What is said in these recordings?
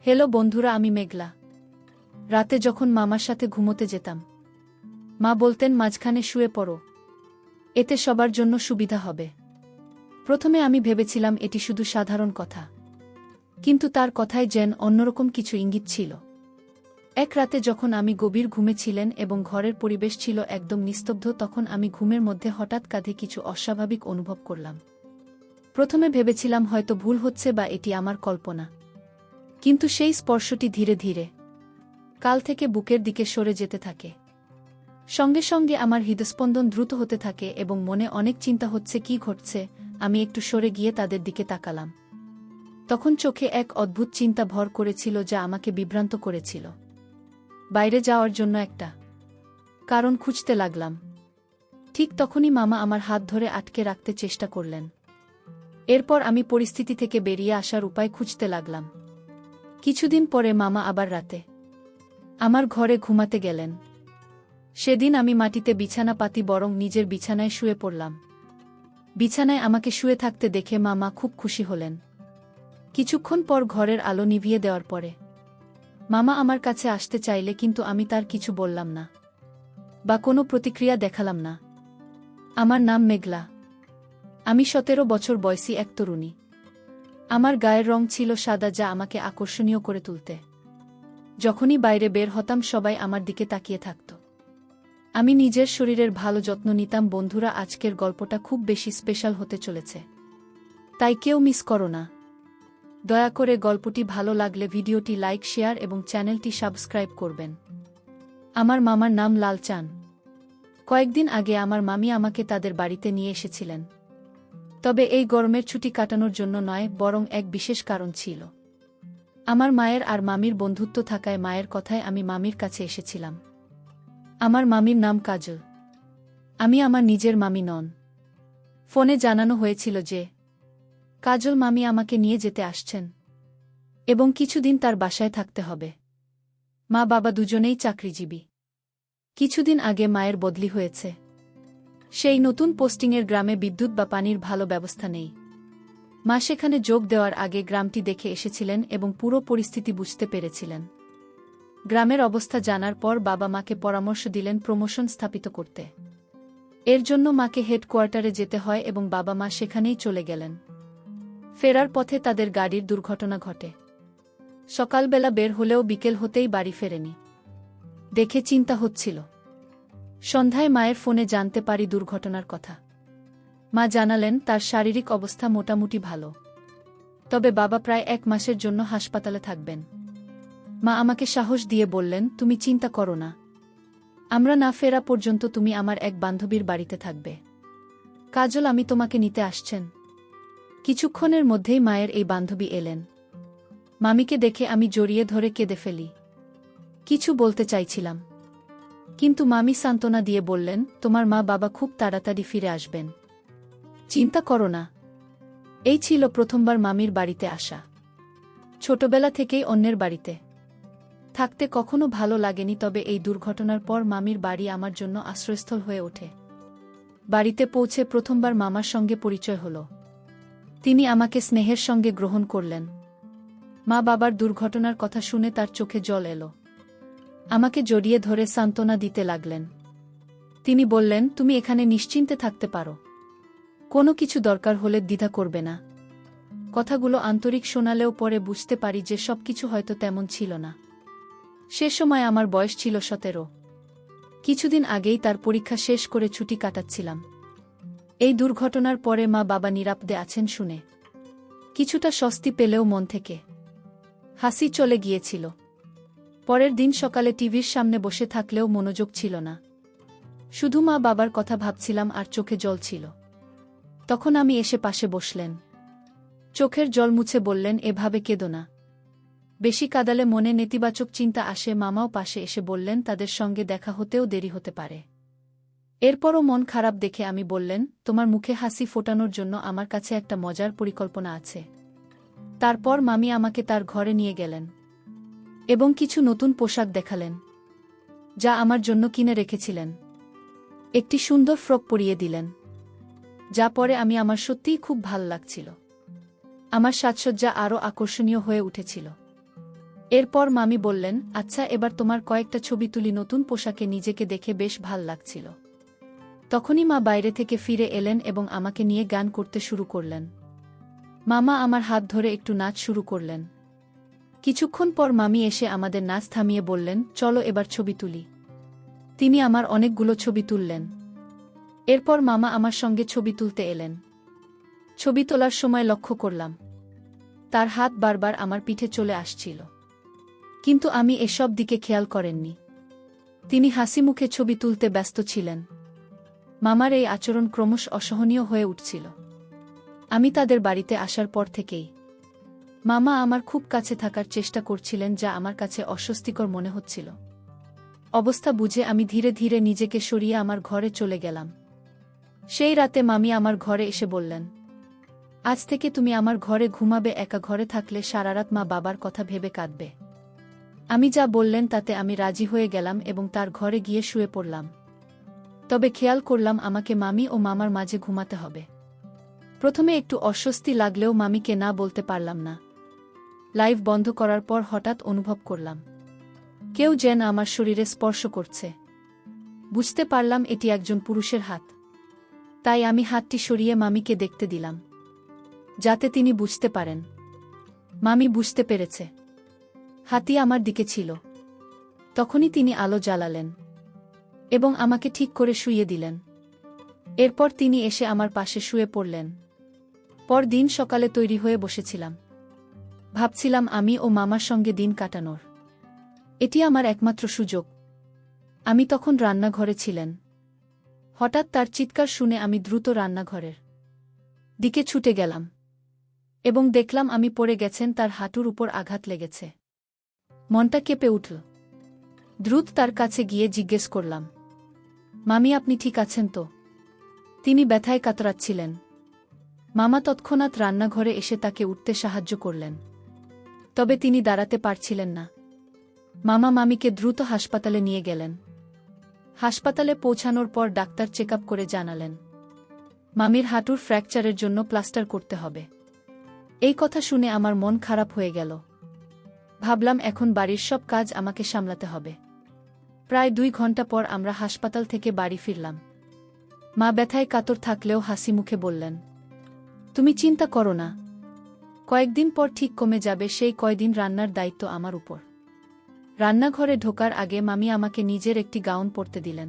Hello বন্ধুরা, আমি মেঘলা। রাতে যখন মামার সাথে ঘুমোতে যেতাম, মা বলতেন মাঝখানে শুয়ে পড়ো, এতে সবার জন্য সুবিধা হবে। প্রথমে আমি ভেবেছিলাম এটি শুধু সাধারণ কথা, কিন্তু তার কথায় যেন অন্যরকম কিছু ইঙ্গিত ছিল। এক রাতে যখন আমি গভীর ঘুমে ছিলেন এবং ঘরের পরিবেশ ছিল একদম নিস্তব্ধ, তখন আমি ঘুমের মধ্যে হঠাৎ কাঁধে কিছু অস্বাভাবিক অনুভব করলাম। প্রথমে ভেবেছিলাম হয়তো ভুল হচ্ছে বা এটি আমার কল্পনা, কিন্তু সেই স্পর্শটি ধীরে ধীরে কাল থেকে বুকের দিকে সরে যেতে থাকে। সঙ্গে সঙ্গে আমার হৃদস্পন্দন দ্রুত হতে থাকে এবং মনে অনেক চিন্তা হচ্ছে কি ঘটছে। আমি একটু সরে গিয়ে তাদের দিকে তাকালাম। তখন চোখে এক অদ্ভুত চিন্তা ভর করেছিল যা আমাকে বিভ্রান্ত করেছিল। বাইরে যাওয়ার জন্য একটা কারণ খুঁজতে লাগলাম। ঠিক তখনই মামা আমার হাত ধরে আটকে রাখতে চেষ্টা করলেন। এরপর আমি পরিস্থিতি থেকে বেরিয়ে আসার উপায় খুঁজতে লাগলাম। কিছুদিন পরে মামা আবার রাতে আমার ঘরে ঘুমাতে গেলেন। সেদিন আমি মাটিতে বিছানা পাতি বরং নিজের বিছানায় শুয়ে পড়লাম। বিছানায় আমাকে শুয়ে থাকতে দেখে মামা খুব খুশি হলেন। কিছুক্ষণ পর ঘরের আলো নিভিয়ে দেওয়ার পরে মামা আমার কাছে আসতে চাইলে, কিন্তু আমি তার কিছু বললাম না বা কোনো প্রতিক্রিয়া দেখালাম না। আমার নাম মেঘলা। আমি 17 বছর বয়সী এক তরুণী। আমার গায়ের রং ছিল সাদা, যা আমাকে আকর্ষণীয় করে তুলতে। যখনই বাইরে বের হতাম সবাই আমার দিকে তাকিয়ে থাকত। আমি নিজের শরীরের ভালো যত্ন নিতাম। বন্ধুরা, আজকের গল্পটা খুব বেশি স্পেশাল হতে চলেছে, তাই কেউ মিস করো না। দয়া করে গল্পটি ভালো লাগলে ভিডিওটি লাইক, শেয়ার এবং চ্যানেলটি সাবস্ক্রাইব করবেন। আমার মামার নাম লালচান। কয়েকদিন আগে আমার মামি আমাকে তাদের বাড়িতে নিয়ে এসেছিলেন। তবে এই গরমের ছুটি কাটানোর জন্য নয়, বরং এক বিশেষ কারণ ছিল। আমার মায়ের আর মামির বন্ধুত্ব থাকায় মায়ের কথায় আমি মামির কাছে এসেছিলাম। আমার মামির নাম কাজল। আমি আমার নিজের মামি নন। ফোনে জানানো হয়েছিল যে কাজল মামি আমাকে নিয়ে যেতে আসছেন এবং কিছুদিন তার বাসায় থাকতে হবে। মা বাবা দুজনেই চাকরিজীবী। কিছুদিন আগে মায়ের বদলি হয়েছে। সেই নতুন পোস্টিংয়ের গ্রামে বিদ্যুৎ বা পানির ভালো ব্যবস্থা নেই। মা সেখানে যোগ দেওয়ার আগে গ্রামটি দেখে এসেছিলেন এবং পুরো পরিস্থিতি বুঝতে পেরেছিলেন। গ্রামের অবস্থা জানার পর বাবা মাকে পরামর্শ দিলেন প্রমোশন স্থাপিত করতে। এর জন্য মাকে হেডকোয়ার্টারে যেতে হয় এবং বাবা মা সেখানেই চলে গেলেন। ফেরার পথে তাদের গাড়ির দুর্ঘটনা ঘটে। সকালবেলা বের হলেও বিকেল হতেই বাড়ি ফেরেনি। দেখে চিন্তা হচ্ছিল। সন্ধ্যায় মায়ের ফোনে জানতে পারি দুর্ঘটনার কথা। মা জানালেন তার শারীরিক অবস্থা মোটামুটি ভালো, তবে বাবা প্রায় 1 মাসের জন্য হাসপাতালে থাকবেন। মা আমাকে সাহস দিয়ে বললেন, তুমি চিন্তা করো না, আমরা না ফেরা পর্যন্ত তুমি আমার এক বান্ধবীর বাড়িতে থাকবে। কাজল, আমি তোমাকে নিতে আসছেন। কিছুক্ষণের মধ্যেই মায়ের এই বান্ধবী এলেন। মামিকে দেখে আমি জড়িয়ে ধরে কেঁদে ফেলি। কিছু বলতে চাইছিলাম, কিন্তু মামি সান্ত্বনা দিয়ে বললেন, তোমার মা বাবা খুব তাড়াতাড়ি ফিরে আসবেন, চিন্তা করো না। এই ছিল প্রথমবার মামির বাড়িতে আসা। ছোটবেলা থেকেই অন্যের বাড়িতে থাকতে কখনো ভালো লাগেনি, তবে এই দুর্ঘটনার পর মামির বাড়ি আমার জন্য আশ্রয়স্থল হয়ে ওঠে। বাড়িতে পৌঁছে প্রথমবার মামার সঙ্গে পরিচয় হলো। তিনি আমাকে স্নেহের সঙ্গে গ্রহণ করলেন। মা বাবার দুর্ঘটনার কথা শুনে তার চোখে জল এলো। আমাকে জড়িয়ে ধরে সান্ত্বনা দিতে লাগলেন। তিনি বললেন, তুমি এখানে নিশ্চিন্তে থাকতে পারো, কোনো কিছু দরকার হলে দ্বিধা করবে না। কথাগুলো আন্তরিক শোনালেও পরে বুঝতে পারি যে সবকিছু হয়তো তেমন ছিল না। সে সময় আমার বয়স ছিল 17। কিছুদিন আগেই তার পরীক্ষা শেষ করে ছুটি কাটাচ্ছিলাম। এই দুর্ঘটনার পরে মা বাবা নিরাপদে আছেন শুনে কিছুটা স্বস্তি পেলেও মন থেকে হাসি চলে গিয়েছিল। পরের দিন সকালে টিভির সামনে বসে থাকলেও মনোযোগ ছিল না। শুধু মা বাবার কথা ভাবছিলাম আর চোখে জল ছিল। তখন আমি এসে পাশে বসলেন। চোখের জল মুছে বললেন, এভাবে কেঁদো না, বেশি কাঁদালে মনে নেতিবাচক চিন্তা আসে। মামাও পাশে এসে বললেন, তাদের সঙ্গে দেখা হতেও দেরি হতে পারে। এরপরও মন খারাপ দেখে আমি বললেন, তোমার মুখে হাসি ফোটানোর জন্য আমার কাছে একটা মজার পরিকল্পনা আছে। তারপর মামি আমাকে তার ঘরে নিয়ে গেলেন এবং কিছু নতুন পোশাক দেখালেন যা আমার জন্য কিনে রেখেছিলেন। একটি সুন্দর ফ্রক পরিয়ে দিলেন, যা পরে আমার সত্যিই খুব ভাল লাগছিল। আমার সাজসজ্জা আরও আকর্ষণীয় হয়ে উঠেছিল। এরপর মামি বললেন, আচ্ছা এবার তোমার কয়েকটা ছবি তুলি। নতুন পোশাকে নিজেকে দেখে বেশ ভাল লাগছিল। তখনই মা বাইরে থেকে ফিরে এলেন এবং আমাকে নিয়ে গান করতে শুরু করলেন। মামা আমার হাত ধরে একটু নাচ শুরু করলেন। কিছুক্ষণ পর মামি এসে আমাদের নাচ থামিয়ে বললেন, চলো এবার ছবি তুলি। তিনি আমার অনেকগুলো ছবি তুললেন। এরপর মামা আমার সঙ্গে ছবি তুলতে এলেন। ছবি তোলার সময় লক্ষ্য করলাম তার হাত বারবার আমার পিঠে চলে আসছিল, কিন্তু আমি এসব দিকে খেয়াল করেননি। তিনি হাসিমুখে ছবি তুলতে ব্যস্ত ছিলেন। মামার এই আচরণ ক্রমশ অসহনীয় হয়ে উঠছিল। আমি তাদের বাড়িতে আসার পর থেকেই মামা আমার খুব কাছে থাকার চেষ্টা করছিলেন, যা আমার কাছে অস্বস্তিকর মনে হচ্ছিল। অবস্থা বুঝে আমি ধীরে ধীরে নিজেকে সরিয়ে আমার ঘরে চলে গেলাম। সেই রাতে মামি আমার ঘরে এসে বললেন, আজ থেকে তুমি আমার ঘরে ঘুমাবে। একা ঘরে থাকলে সারারাত মা বাবার কথা ভেবে কাঁদবে। আমি যা বললেন তাতে আমি রাজি হয়ে গেলাম এবং তার ঘরে গিয়ে শুয়ে পড়লাম। তবে খেয়াল করলাম আমাকে মামি ও মামার মাঝে ঘুমাতে হবে। প্রথমে একটু অস্বস্তি লাগলেও মামিকে না বলতে পারলাম না। লাইভ বন্ধ করার পর হঠাৎ অনুভব করলাম কেউ যেন আমার শরীরে স্পর্শ করছে। বুঝতে পারলাম এটি একজন পুরুষের হাত। তাই আমি হাতটি সরিয়ে মামিকে দেখতে দিলাম, যাতে তিনি বুঝতে পারেন। মামি বুঝতে পেরেছে হাতি আমার দিকে ছিল। তখনই তিনি আলো জ্বালালেন এবং আমাকে ঠিক করে শুইয়ে দিলেন। এরপর তিনি এসে আমার পাশে শুয়ে পড়লেন। পরদিন সকালে তৈরি হয়ে বসেছিলাম। ভাবছিলাম আমি ও মামার সঙ্গে দিন কাটানোর। এটি আমার একমাত্র সুযোগ। আমি তখন রান্নাঘরে ছিলেন। হঠাৎ তার চিৎকার শুনে আমি দ্রুত রান্নাঘরের দিকে ছুটে গেলাম এবং দেখলাম আমি পড়ে গেছেন, তার হাঁটুর উপর আঘাত লেগেছে। মনটা কেঁপে উঠল। দ্রুত তার কাছে গিয়ে জিজ্ঞেস করলাম, মামি আপনি ঠিক আছেন তো? তিনি ব্যথায় কাতরাচ্ছিলেন। মামা তৎক্ষণাৎ রান্নাঘরে এসে তাকে উঠতে সাহায্য করলেন। তবে তিনি দাঁড়াতে পারছিলেন না। মামা মামিকে দ্রুত হাসপাতালে নিয়ে গেলেন। হাসপাতালে পৌঁছানোর পর ডাক্তার চেকআপ করে জানালেন মামির হাঁটুর ফ্র্যাকচারের জন্য প্লাস্টার করতে হবে। এই কথা শুনে আমার মন খারাপ হয়ে গেল। ভাবলাম এখন বাড়ির সব কাজ আমাকে সামলাতে হবে। প্রায় 2 ঘন্টা পর আমরা হাসপাতাল থেকে বাড়ি ফিরলাম। মা ব্যথায় কাতর থাকলেও হাসি মুখে বললেন, তুমি চিন্তা করো না, কয়েকদিন পর ঠিক কমে যাবে। সেই কয়দিন রান্নার দায়িত্ব আমার উপর। রান্নাঘরে ঢোকার আগে মামি আমাকে নিজের একটি গাউন পরতে দিলেন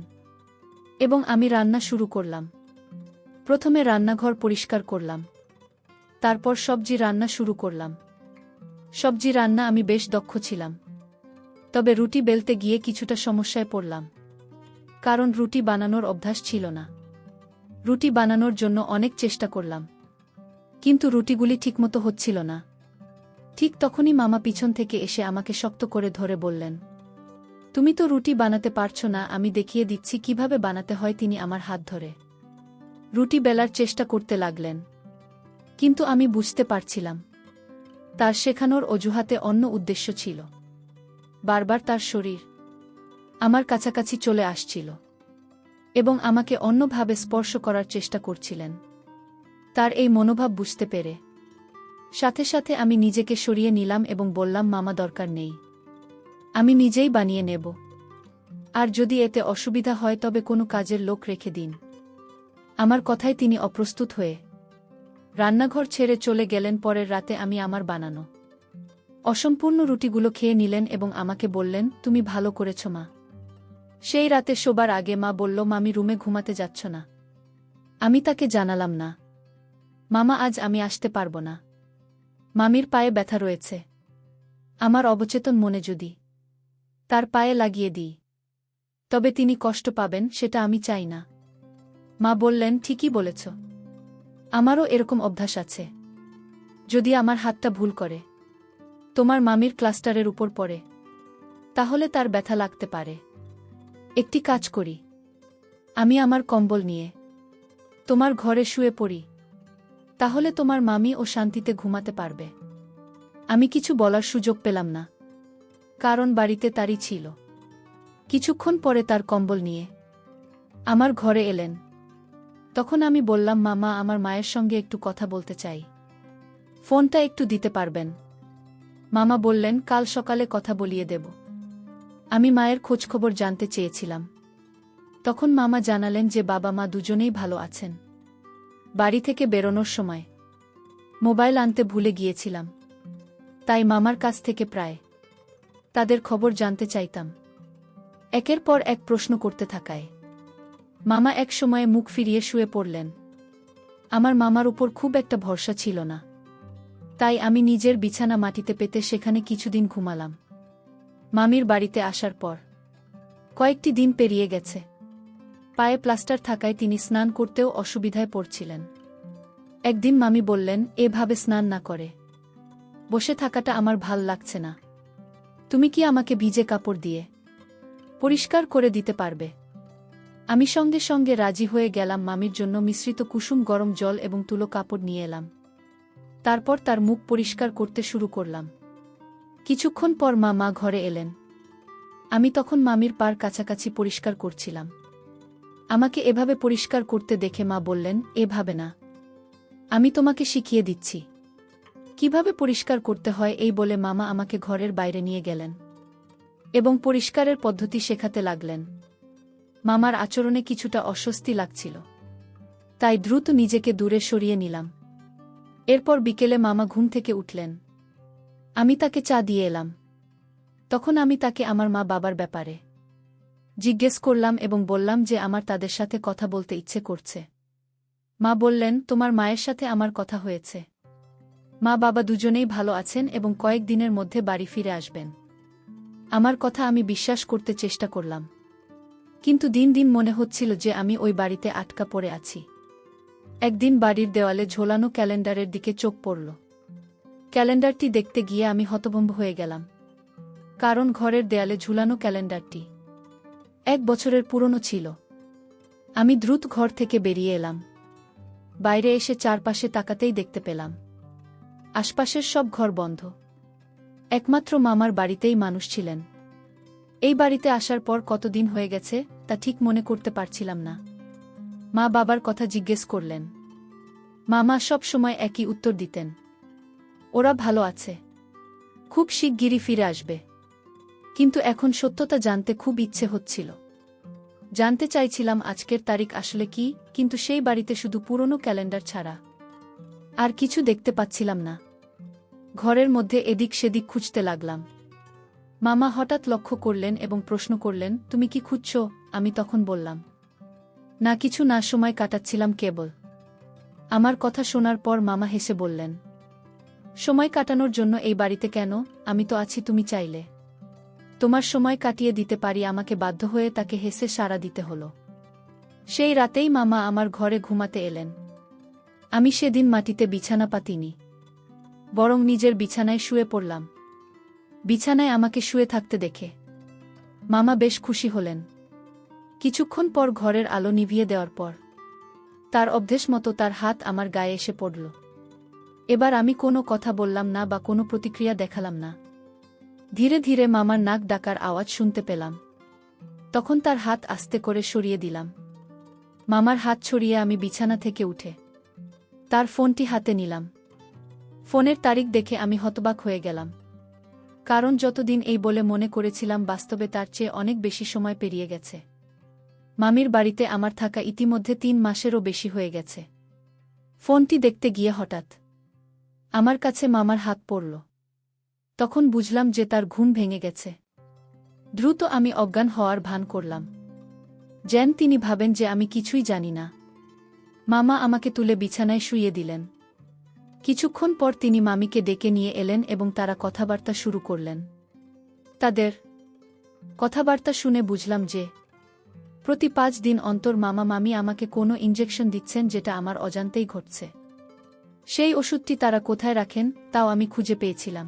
এবং আমি রান্না শুরু করলাম। প্রথমে রান্নাঘর পরিষ্কার করলাম, তারপর সবজি রান্না শুরু করলাম। সবজি রান্না আমি বেশ দক্ষ ছিলাম। তবে রুটি বেলতে গিয়ে কিছুটা সমস্যায় পড়লাম, কারণ রুটি বানানোর অভ্যাস ছিল না। রুটি বানানোর জন্য অনেক চেষ্টা করলাম, কিন্তু রুটিগুলি ঠিকমতো হচ্ছিল না। ঠিক তখনই মামা পিছন থেকে এসে আমাকে শক্ত করে ধরে বললেন, তুমি তো রুটি বানাতে পারছো না, আমি দেখিয়ে দিচ্ছি কিভাবে বানাতে হয়। তিনি আমার হাত ধরে রুটি বেলার চেষ্টা করতে লাগলেন, কিন্তু আমি বুঝতে পারছিলাম তার শেখানোর অজুহাতে অন্য উদ্দেশ্য ছিল। বারবার তার শরীর আমার কাছাকাছি চলে আসছিল এবং আমাকে অন্যভাবে স্পর্শ করার চেষ্টা করছিলেন। তার এই মনোভাব বুঝতে পেরে সাথে সাথে আমি নিজেকে সরিয়ে নিলাম এবং বললাম, মামা দরকার নেই, আমি নিজেই বানিয়ে নেব। আর যদি এতে অসুবিধা হয় তবে কোনো কাজের লোক রেখে দিন। আমার কথায় তিনি অপ্রস্তুত হয়ে রান্নাঘর ছেড়ে চলে গেলেন। পরের রাতে আমি আমার বানানো অসম্পূর্ণ রুটিগুলো খেয়ে নিলেন এবং আমাকে বললেন, তুমি ভালো করেছ মা। সেই রাতে শোবার আগে মা বলল, মামি রুমে ঘুমাতে যাচ্ছ না? আমি তাকে জানালাম না, মামা আজ আমি আসতে পারব না। মামির পায়ে ব্যথা রয়েছে। আমার অবচেতন মনে যদি তার পায়ে লাগিয়ে দিই তবে তিনি কষ্ট পাবেন, সেটা আমি চাই না। মা বললেন, ঠিকই বলেছ, আমারও এরকম অভ্যাস আছে। যদি আমার হাতটা ভুল করে তোমার মামির ক্লাস্টারের উপর পড়ে তাহলে তার ব্যথা লাগতে পারে। একটি কাজ করি, আমি আমার কম্বল নিয়ে তোমার ঘরে শুয়ে পড়ি, তাহলে তোমার মামি ও শান্তিতে ঘুমাতে পারবে। আমি কিছু বলার সুযোগ পেলাম না, কারণ বাড়িতে তারই ছিল। কিছুক্ষণ পরে তার কম্বল নিয়ে আমার ঘরে এলেন। তখন আমি বললাম, মামা আমার মায়ের সঙ্গে একটু কথা বলতে চাই, ফোনটা একটু দিতে পারবেন? মামা বললেন, কাল সকালে কথা বলিয়ে দেব। আমি মায়ের খোঁজখবর জানতে চেয়েছিলাম। তখন মামা জানালেন যে বাবা মা দুজনেই ভালো আছেন। বাড়ি থেকে বেরোনোর সময় মোবাইল আনতে ভুলে গিয়েছিলাম, তাই মামার কাছ থেকে প্রায় তাদের খবর জানতে চাইতাম। একের পর এক প্রশ্ন করতে থাকায় মামা এক সময়ে মুখ ফিরিয়ে শুয়ে পড়লেন। আমার মামার উপর খুব একটা ভরসা ছিল না, তাই আমি নিজের বিছানা মাটিতে পেতে সেখানে কিছুদিন ঘুমালাম। মামির বাড়িতে আসার পর কয়েকটি দিন পেরিয়ে গেছে। পায়ে প্লাস্টার থাকায় তিনি স্নান করতেও অসুবিধায় পড়ছিলেন। একদিন মামি বললেন, এভাবে স্নান না করে বসে থাকাটা আমার ভাল লাগছে না। তুমি কি আমাকে ভিজে কাপড় দিয়ে পরিষ্কার করে দিতে পারবে? আমি সঙ্গে সঙ্গে রাজি হয়ে গেলাম। মামির জন্য মিশ্রিত কুসুম গরম জল এবং তুলো কাপড় নিয়ে এলাম। তারপর তার মুখ পরিষ্কার করতে শুরু করলাম। কিছুক্ষণ পর মা ঘরে এলেন। আমি তখন মামির পার কাছাকাছি পরিষ্কার করছিলাম। আমাকে এভাবে পরিষ্কার করতে দেখে মা বললেন, এভাবে না, আমি তোমাকে শিখিয়ে দিচ্ছি কিভাবে পরিষ্কার করতে হয়। এই বলে মামা আমাকে ঘরের বাইরে নিয়ে গেলেন এবং পরিষ্কারের পদ্ধতি শেখাতে লাগলেন। মামার আচরণে কিছুটা অস্বস্তি লাগছিল, তাই দ্রুত নিজেকে দূরে সরিয়ে নিলাম। এরপর বিকেলে মামা ঘুম থেকে উঠলেন। আমি তাকে চা দিয়ে এলাম। তখন আমি তাকে আমার মা বাবার ব্যাপারে জিজ্ঞেস করলাম এবং বললাম যে আমার তাদের সাথে কথা বলতে ইচ্ছে করছে। মা বললেন, তোমার মায়ের সাথে আমার কথা হয়েছে। মা বাবা দুজনেই ভালো আছেন এবং কয়েক দিনের মধ্যে বাড়ি ফিরে আসবেন। আমার কথা আমি বিশ্বাস করতে চেষ্টা করলাম, কিন্তু দিন দিন মনে হচ্ছিল যে আমি ওই বাড়িতে আটকা পড়ে আছি। একদিন বাড়ির দেওয়ালে ঝোলানো ক্যালেন্ডারের দিকে চোখ পড়ল। ক্যালেন্ডারটি দেখতে গিয়ে আমি হতভম্ব হয়ে গেলাম, কারণ ঘরের দেয়ালে ঝুলানো ক্যালেন্ডারটি 1 বছরের পুরনো ছিল। আমি দ্রুত ঘর থেকে বেরিয়ে এলাম। বাইরে এসে চারপাশে তাকাতেই দেখতে পেলাম আশপাশের সব ঘর বন্ধ। একমাত্র মামার বাড়িতেই মানুষ ছিলেন। এই বাড়িতে আসার পর কতদিন হয়ে গেছে তা ঠিক মনে করতে পারছিলাম না। মা বাবার কথা জিজ্ঞেস করলেন। মামা সব সময় একই উত্তর দিতেন, ওরা ভালো আছে, খুব শিগগিরই ফিরে আসবে। কিন্তু এখন সত্যতা জানতে খুব ইচ্ছে হচ্ছিল। জানতে চাইছিলাম আজকের তারিখ আসলে কি, কিন্তু সেই বাড়িতে শুধু পুরনো ক্যালেন্ডার ছাড়া আর কিছু দেখতে পাচ্ছিলাম না। ঘরের মধ্যে এদিক সেদিক খুঁজতে লাগলাম। মামা হঠাৎ লক্ষ্য করলেন এবং প্রশ্ন করলেন, তুমি কি খুঁজছ? আমি তখন বললাম, না কিছু না, সময় কাটাচ্ছিলাম কেবল। আমার কথা শোনার পর মামা হেসে বললেন, সময় কাটানোর জন্য এই বাড়িতে কেন? আমি তো আছি, তুমি চাইলে তোমার সময় কাটিয়ে দিতে পারি। আমাকে বাধ্য হয়ে তাকে হেসে সাড়া দিতে হলো। সেই রাতেই মামা আমার ঘরে ঘুমাতে এলেন। আমি সেদিন মাটিতে বিছানা পাতিনি, বরং নিজের বিছানায় শুয়ে পড়লাম। বিছানায় আমাকে শুয়ে থাকতে দেখে মামা বেশ খুশি হলেন। কিছুক্ষণ পর ঘরের আলো নিভিয়ে দেওয়ার পর তার অভ্যেস মতো তার হাত আমার গায়ে এসে পড়ল। এবার আমি কোনো কথা বললাম না বা কোনো প্রতিক্রিয়া দেখালাম না। ধীরে ধীরে মামার নাক ডাকার আওয়াজ শুনতে পেলাম। তখন তার হাত আস্তে করে সরিয়ে দিলাম। মামার হাত ছড়িয়ে আমি বিছানা থেকে উঠে তার ফোনটি হাতে নিলাম। ফোনের তারিখ দেখে আমি হতবাক হয়ে গেলাম, কারণ যতদিন এই বলে মনে করেছিলাম বাস্তবে তার চেয়ে অনেক বেশি সময় পেরিয়ে গেছে। মামির বাড়িতে আমার থাকা ইতিমধ্যে 3 মাসেরও বেশি হয়ে গেছে। ফোনটি দেখতে গিয়ে হঠাৎ আমার কাছে মামার হাত পড়ল। তখন বুঝলাম যে তার ঘুম ভেঙে গেছে। দ্রুত আমি অজ্ঞান হওয়ার ভান করলাম, যেন তিনি ভাবেন যে আমি কিছুই জানি না। মামা আমাকে তুলে বিছানায় শুইয়ে দিলেন। কিছুক্ষণ পর তিনি মামিকে ডেকে নিয়ে এলেন এবং তারা কথাবার্তা শুরু করলেন। তাদের কথাবার্তা শুনে বুঝলাম যে প্রতি 5 দিন অন্তর মামা মামি আমাকে কোনো ইনজেকশন দিচ্ছেন, যেটা আমার অজান্তেই ঘটছে। সেই ওষুধটি তারা কোথায় রাখেন তাও আমি খুঁজে পেয়েছিলাম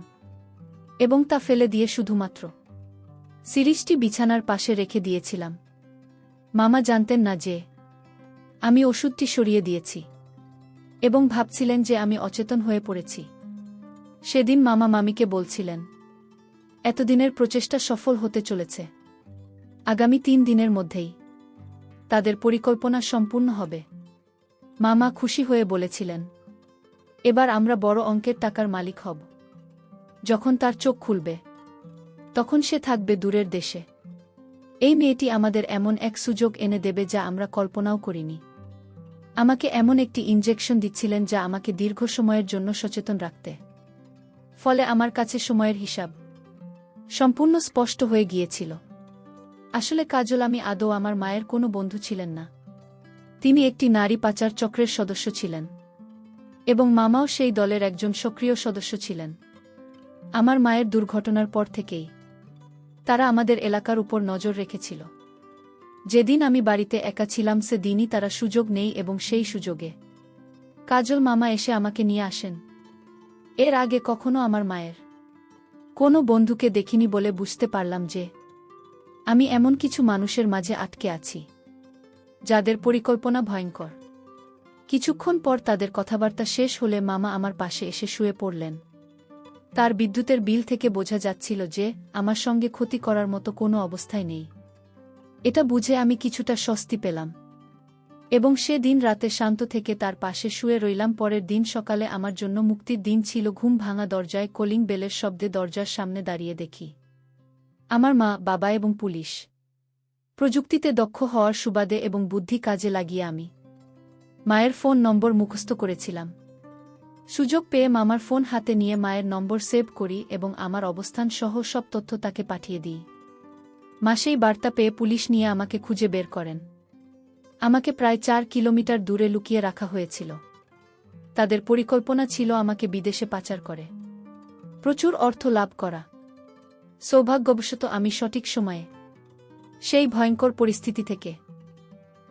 এবং তা ফেলে দিয়ে শুধুমাত্র সিরিজটি বিছানার পাশে রেখে দিয়েছিলাম। মামা জানতেন না যে আমি ওষুধটি সরিয়ে দিয়েছি এবং ভাবছিলেন যে আমি অচেতন হয়ে পড়েছি। সেদিন মামা মামিকে বলছিলেন, এতদিনের প্রচেষ্টা সফল হতে চলেছে। আগামী 3 দিনের মধ্যেই তাদের পরিকল্পনা সম্পূর্ণ হবে। মামা খুশি হয়ে বলেছিলেন, এবার আমরা বড় অঙ্কের টাকার মালিক হব। যখন তার চোখ খুলবে তখন সে থাকবে দূরের দেশে। এই মেয়েটি আমাদের এমন এক সুযোগ এনে দেবে যা আমরা কল্পনাও করিনি। আমাকে এমন একটি ইনজেকশন দিচ্ছিলেন যা আমাকে দীর্ঘ সময়ের জন্য সচেতন রাখতে। ফলে আমার কাছে সময়ের হিসাব সম্পূর্ণ স্পষ্ট হয়ে গিয়েছিল। আসলে কাজল আমি আদৌ আমার মায়ের কোনো বন্ধু ছিলেন না। তিনি একটি নারী পাচার চক্রের সদস্য ছিলেন এবং মামাও সেই দলের একজন সক্রিয় সদস্য ছিলেন। আমার মায়ের দুর্ঘটনার পর থেকেই তারা আমাদের এলাকার উপর নজর রেখেছিল। যেদিন আমি বাড়িতে একা ছিলাম সেদিনই তারা সুযোগ নেই এবং সেই সুযোগে কাজল মামা এসে আমাকে নিয়ে আসেন। এর আগে কখনো আমার মায়ের কোনো বন্ধুকে দেখিনি বলে বুঝতে পারলাম যে আমি এমন কিছু মানুষের মাঝে আটকে আছি যাদের পরিকল্পনা ভয়ঙ্কর। কিছুক্ষণ পর তাদের কথাবার্তা শেষ হলে মামা আমার পাশে এসে শুয়ে পড়লেন। তার বিদ্যুতের বিল থেকে বোঝা যাচ্ছিল যে আমার সঙ্গে ক্ষতি করার মতো কোনো অবস্থায় নেই। এটা বুঝে আমি কিছুটা স্বস্তি পেলাম এবং সে দিন রাতে শান্ত থেকে তার পাশে শুয়ে রইলাম। পরের দিন সকালে আমার জন্য মুক্তির দিন ছিল। ঘুম ভাঙা দরজায় কলিং বেলের শব্দে দরজার সামনে দাঁড়িয়ে দেখি আমার মা, বাবা এবং পুলিশ। প্রযুক্তিতে দক্ষ হওয়ার সুবাদে এবং বুদ্ধি কাজে লাগিয়ে আমি মায়ের ফোন নম্বর মুখস্থ করেছিলাম। সুযোগ পেয়ে মামার ফোন হাতে নিয়ে মায়ের নম্বর সেভ করি এবং আমার অবস্থান সহ সব তথ্য তাকে পাঠিয়ে দিই। মা সেই বার্তা পেয়ে পুলিশ নিয়ে আমাকে খুঁজে বের করেন। আমাকে প্রায় 4 কিলোমিটার দূরে লুকিয়ে রাখা হয়েছিল। তাদের পরিকল্পনা ছিল আমাকে বিদেশে পাচার করে প্রচুর অর্থ লাভ করা। সৌভাগ্যবশত আমি সঠিক সময়ে সেই ভয়ঙ্কর পরিস্থিতি থেকে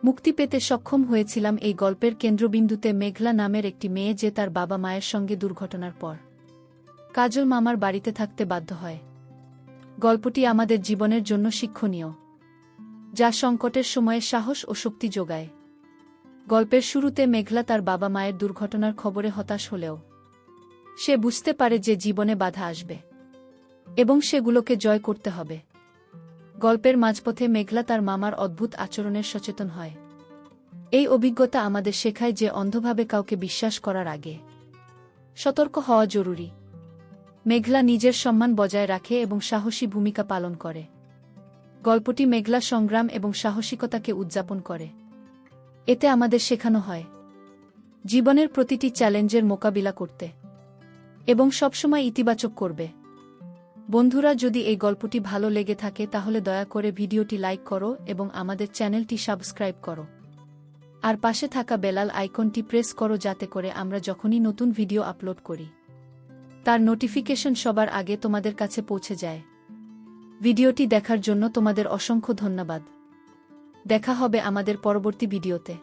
মুক্তি পেতে সক্ষম হয়েছিলাম। এই গল্পের কেন্দ্রবিন্দুতে মেঘলা নামের একটি মেয়ে যে তার বাবা মায়ের সঙ্গে দুর্ঘটনার পর কাজল মামার বাড়িতে থাকতে বাধ্য হয়। গল্পটি আমাদের জীবনের জন্য শিক্ষণীয়, যা সংকটের সময়ে সাহস ও শক্তি যোগায়। গল্পের শুরুতে মেঘলা তার বাবা মায়ের দুর্ঘটনার খবরে হতাশ হলেও সে বুঝতে পারে যে জীবনে বাধা আসবে এবং সেগুলোকে জয় করতে হবে। গল্পের মাঝপথে মেঘলা তার মামার অদ্ভুত আচরণের সচেতন হয়। এই অভিজ্ঞতা আমাদের শেখায় যে অন্ধভাবে কাউকে বিশ্বাস করার আগে সতর্ক হওয়া জরুরি। মেঘলা নিজের সম্মান বজায় রাখে এবং সাহসী ভূমিকা পালন করে। গল্পটি মেঘলা সংগ্রাম এবং সাহসিকতাকে উদযাপন করে। এতে আমাদের শেখানো হয় জীবনের প্রতিটি চ্যালেঞ্জের মোকাবিলা করতে এবং সবসময় ইতিবাচক করবে। বন্ধুরা, যদি এই গল্পটি ভালো লেগে থাকে তাহলে দয়া করে ভিডিওটি লাইক করো এবং আমাদের চ্যানেলটি সাবস্ক্রাইব করো। আর পাশে থাকা বেলাল আইকনটি প্রেস করো যাতে করে আমরা যখনই নতুন ভিডিও আপলোড করি তার নোটিফিকেশন সবার আগে তোমাদের কাছে পৌঁছে যায়। ভিডিওটি দেখার জন্য তোমাদের অসংখ্য ধন্যবাদ। দেখা হবে আমাদের পরবর্তী ভিডিওতে।